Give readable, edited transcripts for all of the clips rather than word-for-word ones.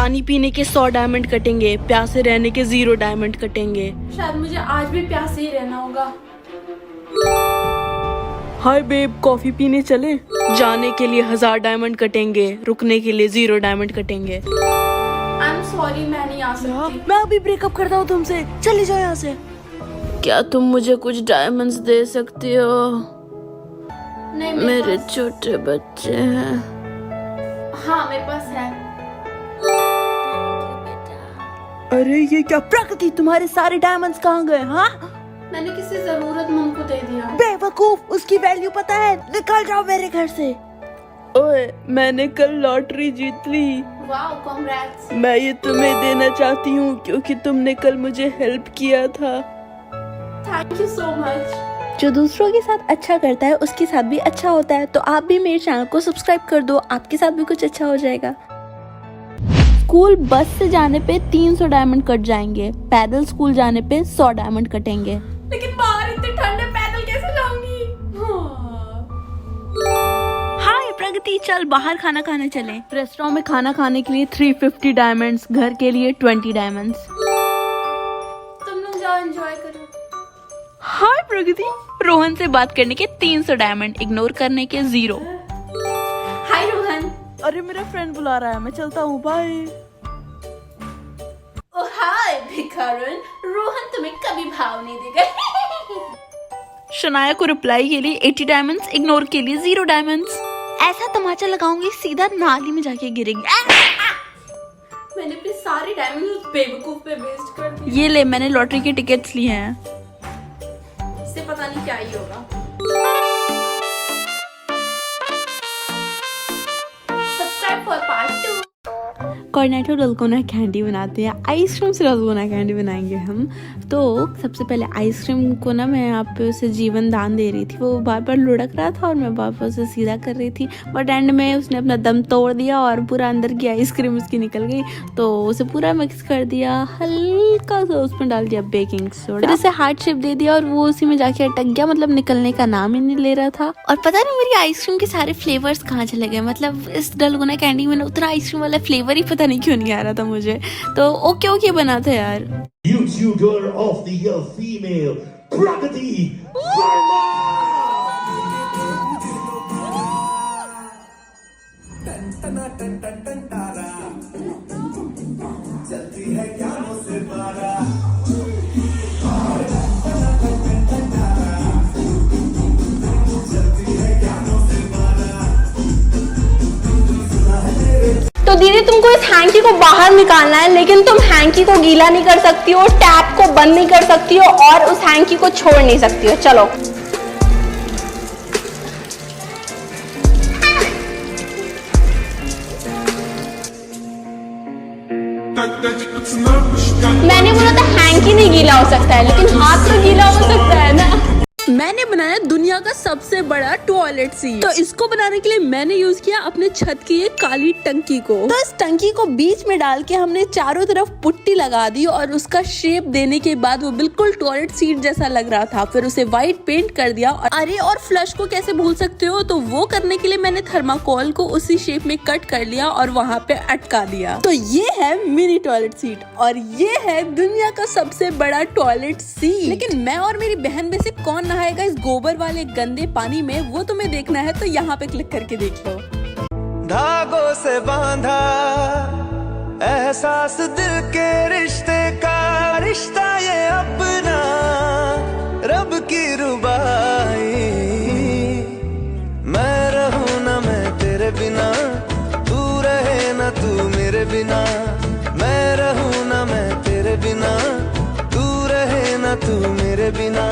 पानी पीने के 100 डायमंड कटेंगे, प्यासे रहने के 0 डायमंड कटेंगे। शायद मुझे आज भी प्यासे ही रहना होगा। हाय बेब, कॉफी पीने चले? जाने के लिए 1000 डायमंड कटेंगे, रुकने के लिए 0 डायमंड कटेंगे। आई एम सॉरी, मैं नहीं आ सकती। मैं अभी ब्रेकअप करता हूँ तुमसे, चले जाओ यहाँ से। क्या तुम मुझे कुछ डायमंड्स दे सकती हो? नहीं, मेरे छोटे बच्चे हैं। हाँ, मेरे पास है। अरे ये क्या प्रकृति, तुम्हारे सारे डायमंड्स कहाँ गए? हाँ, मैंने किसी जरूरतमंद को दे दिया। बेवकूफ, उसकी वैल्यू पता है? निकल जाओ मेरे घर से। ओए, मैंने कल लॉटरी जीत ली। Wow, congrats. मैं ये तुम्हें देना चाहती हूँ क्योंकि तुमने कल मुझे हेल्प किया था। Thank you so much. जो दूसरों के साथ अच्छा करता है उसके साथ भी अच्छा होता है। तो आप भी मेरे चैनल को सब्सक्राइब कर दो, आपके साथ भी कुछ अच्छा हो जाएगा। स्कूल बस से जाने पे 300 डायमंड कट जाएंगे, पैदल स्कूल जाने पे 100 डायमंड कटेंगे। लेकिन बाहर इतने ठंडे, पैदल कैसे जाऊंगी? हाय प्रगति, चल बाहर खाना खाने चलें। रेस्टोरेंट में खाना खाने के लिए 350 डायमंड्स, घर के लिए 20 डायमंड्स। तुम लोग जाओ, एंजॉय करो। हाय प्रगति, रोहन से बात करने के 300 डायमंड, इग्नोर करने के 0। हाय रोहन। अरे मेरा फ्रेंड बुला रहा है, मैं चलता हूँ, बाय। ओ हाय भिखारन, रोहन तुम्हें कभी भाव नहीं देगा। शनाया को रिप्लाई के लिए 80 डायमंड्स, इग्नोर के लिए 0 डायमंड्स। ऐसा तमाचा लगाऊंगी सीधा नाली में जाके गिरेगी। मैंने अपने सारे डायमंड उस बेवकूफ पे वेस्ट कर दिए। ये ले, मैंने लॉटरी के टिकट्स लिए हैं। इससे पता नहीं क्या ही होगा। Subscribe for part 2। Cornetto dalgona candy बनाते हैं, आइसक्रीम से डलगोना कैंडी बनाएंगे हम। तो सबसे पहले आइसक्रीम को ना मैं यहाँ पे उसे जीवन दान दे रही थी। वो बार बार लुढ़क रहा था और मैं बार बार उसे सीधा कर रही थी, बट एंड में उसने अपना दम तोड़ दिया और पूरा अंदर की आइसक्रीम उसकी निकल गई। तो उसे पूरा मिक्स कर दिया, हल्का सा उसमें डाल दिया बेकिंग सोडा, फिर उसे हार्ट शेप दे दिया और वो उसी में जाके अटक गया। मतलब निकलने का नाम ही नहीं ले रहा था। और पता नहीं मेरी आइसक्रीम के सारे फ्लेवर्स कहाँ चले गए। मतलब इस डलगोना कैंडी में उतना आइसक्रीम वाला फ्लेवर ही पता नहीं क्यों नहीं आ रहा था मुझे। तो ओके बना था यार। YouTuber of the year female, Pragati Verma! चलती है क्या मुझसे बारा? तो दीदी तुमको इस हैंकी को बाहर निकालना है, लेकिन तुम हैंकी को गीला नहीं कर सकती हो, टैप को बंद नहीं कर सकती हो और उस हैंकी को छोड़ नहीं सकती हो। चलो। मैंने बोला था हैंकी नहीं गीला हो सकता है, लेकिन हाथ तो गीला हो सकता है ना। मैंने बनाया दुनिया का सबसे बड़ा टॉयलेट सीट। तो इसको बनाने के लिए मैंने यूज किया अपने छत की ये काली टंकी को। तो इस टंकी को बीच में डाल के हमने चारों तरफ पुट्टी लगा दी और उसका शेप देने के बाद वो बिल्कुल टॉयलेट सीट जैसा लग रहा था। फिर उसे व्हाइट पेंट कर दिया। अरे और फ्लश को कैसे भूल सकते हो, तो वो करने के लिए मैंने थर्माकोल को उसी शेप में कट कर लिया और वहाँ पे अटका दिया। तो ये है मिनी टॉयलेट सीट और ये है दुनिया का सबसे बड़ा टॉयलेट सीट। लेकिन मैं और मेरी बहन में से कौन नहाएगा इस गोबर वाले गंदे पानी में, वो तुम्हें देखना है तो यहाँ पे क्लिक करके देख लो। धागों से बांधा एहसास दिल के रिश्ते का, रिश्ता ये अपना रब की रुबाई। मैं रहूं ना मैं तेरे बिना, तू रहे ना तू मेरे बिना। मैं रहूं ना मैं तेरे बिना, तू रहे ना तू मेरे बिना।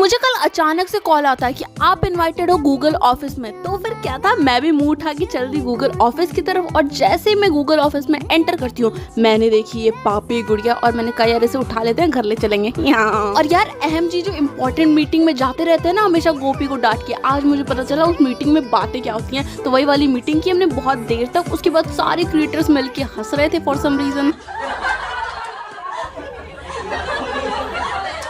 मुझे कल अचानक से कॉल आता है कि आप इनवाइटेड हो गूगल ऑफिस में। तो फिर क्या था, मैं भी मुंह उठा के चल दी गूगल ऑफिस की तरफ। और जैसे ही मैं गूगल ऑफिस में एंटर करती हूँ, मैंने देखी ये पापी गुड़िया और मैंने कहा यार इसे उठा लेते हैं, घर ले चलेंगे। और यार अहम जी जो इम्पोर्टेंट मीटिंग में जाते रहते हैं ना हमेशा गोपी को डांट के, आज मुझे पता चला उस मीटिंग में बातें क्या होती हैं। तो वही वाली मीटिंग की हमने बहुत देर तक। उसके बाद सारे क्रिएटर्स मिलके हंस रहे थे फॉर सम रीजन।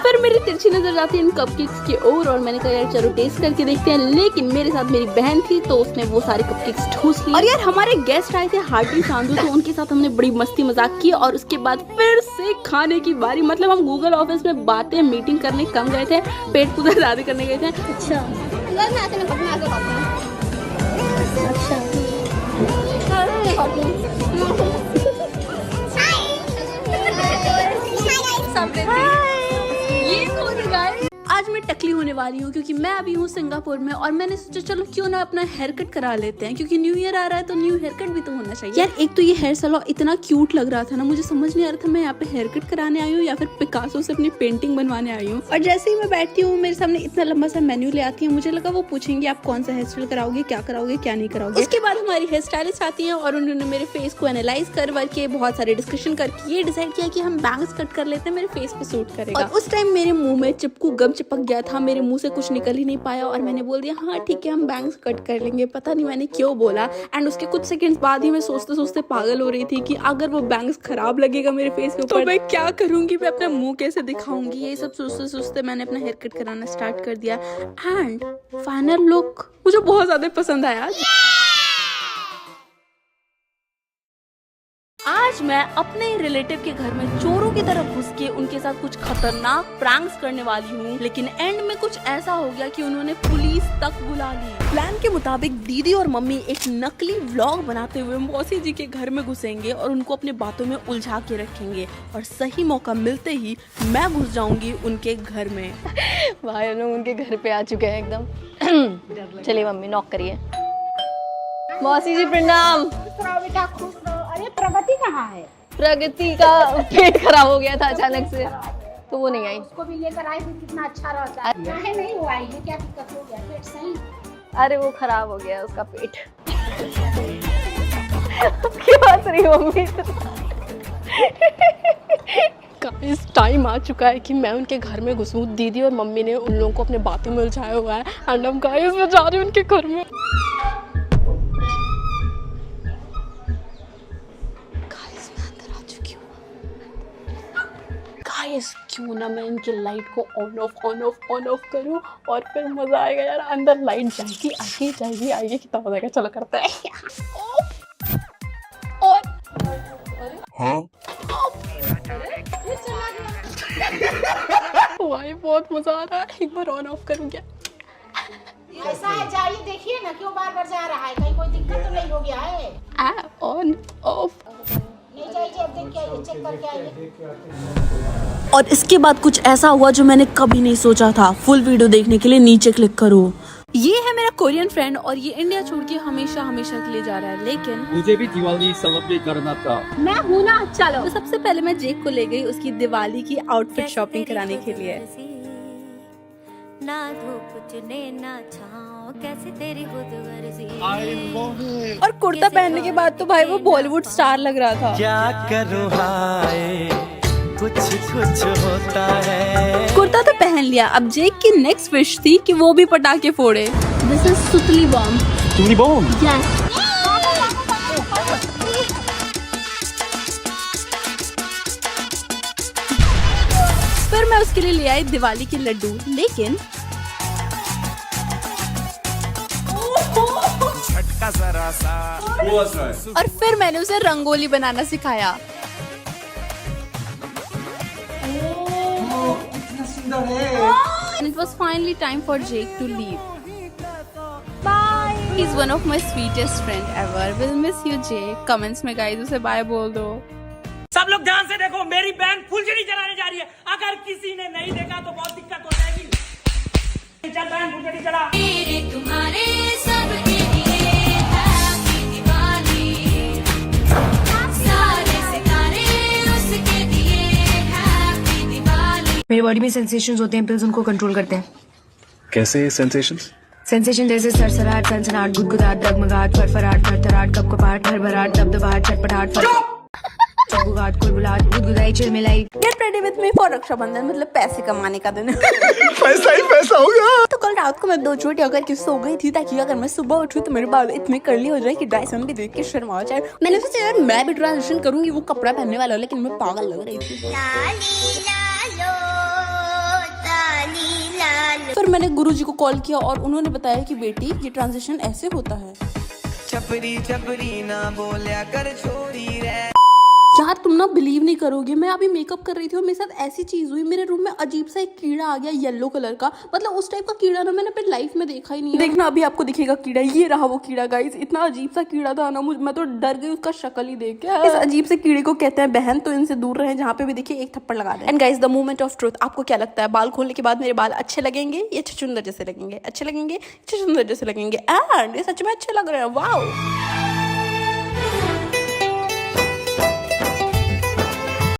फिर मेरी तिरछी नजर जाती है इन कपकेक्स की ओर और मैंने कहा यार चलो टेस्ट करके देखते हैं, लेकिन मेरे साथ मेरी बहन थी तो उसने वो सारे कपकेक्स ठूस लिए। और यार हमारे गेस्ट आए थे हार्टी सांधू, तो उनके साथ हमने बड़ी मस्ती मजाक की और उसके बाद फिर से खाने की बारी। मतलब हम गूगल ऑफिस में बातें मीटिंग करने कम गए थे, पेट पूजा ज्यादा करने गए थे। अच्छा आज मैं टकली होने वाली हूँ क्योंकि मैं अभी हूँ सिंगापुर में और मैंने सोचा चलो क्यों ना अपना हेयर कट करा लेते हैं, क्योंकि न्यू ईयर आ रहा है तो न्यू हेयर कट भी तो होना चाहिए। यार एक तो ये हेयर सैलून इतना क्यूट लग रहा था ना, मुझे समझ नहीं आ रहा था मैं यहाँ पे हेयर कट कराने आई हूँ या फिर पिकासो से अपनी पेंटिंग बनवाने आई हूँ। और जैसे ही मैं बैठती हूँ मेरे सामने इतना लंबा सा मेन्यू ले आती है, मुझे लगा वो पूछेंगे आप कौन सा हेयर स्टाइल कराओगे, क्या कराओगे, क्या नहीं कराओगे। उसके बाद हमारी हेयर स्टाइलिस्ट आती है और उन्होंने मेरे फेस को एनालाइज करके बहुत सारे डिस्कशन करके ये डिसाइड किया कि हम बैंग्स कट कर लेते हैं, मेरे फेस पे सूट करेगा। और उस टाइम मेरे मुंह में चिपकू गम चिपक गया था, मेरे मुंह से कुछ निकल ही नहीं पाया और मैंने बोल दिया हाँ ठीक है हम बैंग्स कट कर लेंगे। पता नहीं मैंने क्यों बोला। एंड उसके कुछ सेकंड्स बाद ही मैं सोचते सोचते पागल हो रही थी कि अगर वो बैंग्स खराब लगेगा मेरे फेस के ऊपर तो मैं क्या करूंगी, मैं अपना मुंह कैसे दिखाऊंगी। ये सब सोचते सोचते मैंने अपना हेयर कट कराना स्टार्ट कर दिया एंड फाइनल लुक मुझे बहुत ज्यादा पसंद आया। आज मैं अपने रिलेटिव के घर में चोरों की तरह घुस के उनके साथ कुछ खतरनाक प्रैंक्स करने वाली हूँ, लेकिन एंड में कुछ ऐसा हो गया कि उन्होंने पुलिस तक बुला ली। प्लान के मुताबिक दीदी और मम्मी एक नकली व्लॉग बनाते हुए मौसी जी के घर में घुसेंगे और उनको अपने बातों में उलझा के रखेंगे और सही मौका मिलते ही मैं घुस जाऊंगी उनके घर में। भाई लोग उनके घर पे आ चुके हैं एकदम। चलिए मम्मी नॉक करिए। मौसी जी प्रणाम। बेटा खुश रहो। अरे प्रगति कहाँ है? प्रगति का पेट खराब हो गया था अचानक से तो वो नहीं आई। उसको भी लेकर आई थी, कितना अच्छा रहता है। काहे नहीं वो आई है, क्या दिक्कत हो गया? पेट सही? अरे वो खराब हो गया उसका पेट। क्यों हंस रही हो मम्मी? इस टाइम आ चुका है कि मैं उनके घर में घुसूं। दीदी और मम्मी ने उन लोगों को अपने बातों में उलझाया हुआ है एंड हम गाइस मैं जा रही हूं उनके घर में। गाइस क्यों ना मैं इनके लाइट को ऑन ऑफ करूं और फिर मजा आएगा यार। अंदर लाइट जाएगी कितना मजा आएगा। चलो करते हैं। और हाँ भाई बहुत मजा आ रहा है। एक बार ऑन ऑफ करूं क्या? ऐसा है, जाइए देखिए ना क्यों बार बार जा रहा है, कहीं कोई दिक्कत तो नहीं हो गया है? ऑन ऑफ नहीं जाइए, अब देख के आइए, चेक करके आइए। और इसके बाद कुछ ऐसा हुआ जो मैंने कभी नहीं सोचा था। फुल वीडियो देखने के लिए नीचे क्लिक करो। ये है मेरा कोरियन फ्रेंड और ये इंडिया छोड़ के हमेशा के लिए जा रहा है, लेकिन मुझे भी दिवाली सेलिब्रेट करना था। मैं हूँ ना, चलो। तो सबसे पहले मैं जेक को ले गई उसकी दिवाली की आउटफिट शॉपिंग कराने के लिए। ना धूप चुने ना छाँव, कैसे तेरी खुद गर्जी। और कुर्ता पहनने के बाद तो भाई वो बॉलीवुड स्टार लग रहा था। क्या करूँ हाय कुछ होता है। कुर्ता तो पहन लिया, अब जेक की नेक्स्ट विश थी कि वो भी पटाखे फोड़े। दिस इज सुतली बॉम्ब। सुतली बॉम्ब? यस। फिर मैं उसके लिए ले आई दिवाली के लड्डू, लेकिन और फिर मैंने उसे रंगोली बनाना सिखाया। And it was finally time for Jake to leave. Bye. He's one of my sweetest friend ever. We'll miss you, Jake. Comments में guys उसे bye बोल दो। सब लोग ध्यान से देखो, मेरी बहन फुलझड़ी जलाने जा रही है। अगर किसी ने नहीं देखा तो बहुत दिक्कत हो जाएगी। चल बहन फुलझड़ी जला। मेरे तुम्हारे सबके लिए हैप्पी दिवाली, सारे सितारे उसके लिए हैप्पी दिवाली। मेरी बॉडी में सेंसेशंस होते हैं, पिल्स उनको कंट्रोल करते हैं। कैसे सेंसेशंस? सेंसेशन जैसे सरसराहट, सनसनाहट, गुदगुदाहट, डगमगाहट, फरफराहट, थरथराहट, कपकपाहट, हड़बड़ाहट, दबदबाहट, चटपटाहट, चौगुगाहट, कुलबुलाहट, गुदगुदाई, चिलमिलाई। Get ready with me for Rakshabandhan, मतलब पैसे कमाने का दिन। पैसा ही पैसा होगा। तो कल रात को मैं 2 चोटियां करके सो गई थी ताकि अगर मैं सुबह उठूं तो मेरे बाल इतने कर्ली हो जाए कि डायसन भी देख के शर्मा जाए। मैंने सोचा यार मैं भी ट्रांजिशन करूंगी, वो कपड़ा पहनने वाला हो, लेकिन मैं पागल लग रही थी। फिर मैंने गुरुजी को कॉल किया और उन्होंने बताया कि बेटी ये ट्रांजिशन ऐसे होता है। छपरी छपरी ना बोलिया कर छोरी रे। यार तुम ना बिलीव नहीं करोगे, मैं अभी मेकअप कर रही थी और मेरे साथ ऐसी चीज हुई, मेरे रूम में अजीब सा एक कीड़ा आ गया येलो कलर का। मतलब उस टाइप का कीड़ा ना मैंने अपनी लाइफ में देखा ही नहीं है। देखना अभी आपको दिखेगा कीड़ा, ये रहा वो कीड़ा गाइस। इतना अजीब सा कीड़ा था ना, मैं तो डर गई उसका शक्ल ही देख के। इस अजीब से कीड़े को कहते हैं बहन, तो इनसे दूर रहे, जहाँ पे भी देखिए एक थप्पड़ लगा दें। And guys the moment of truth, आपको क्या लगता है बाल खोलने के बाद मेरे बाल अच्छे लगेंगे या छुछुंदर जैसे लगेंगे? अच्छे लगेंगे, छुछुंदर जैसे लगेंगे। एंड ये सच में अच्छे लग रहे हैं, वाओ।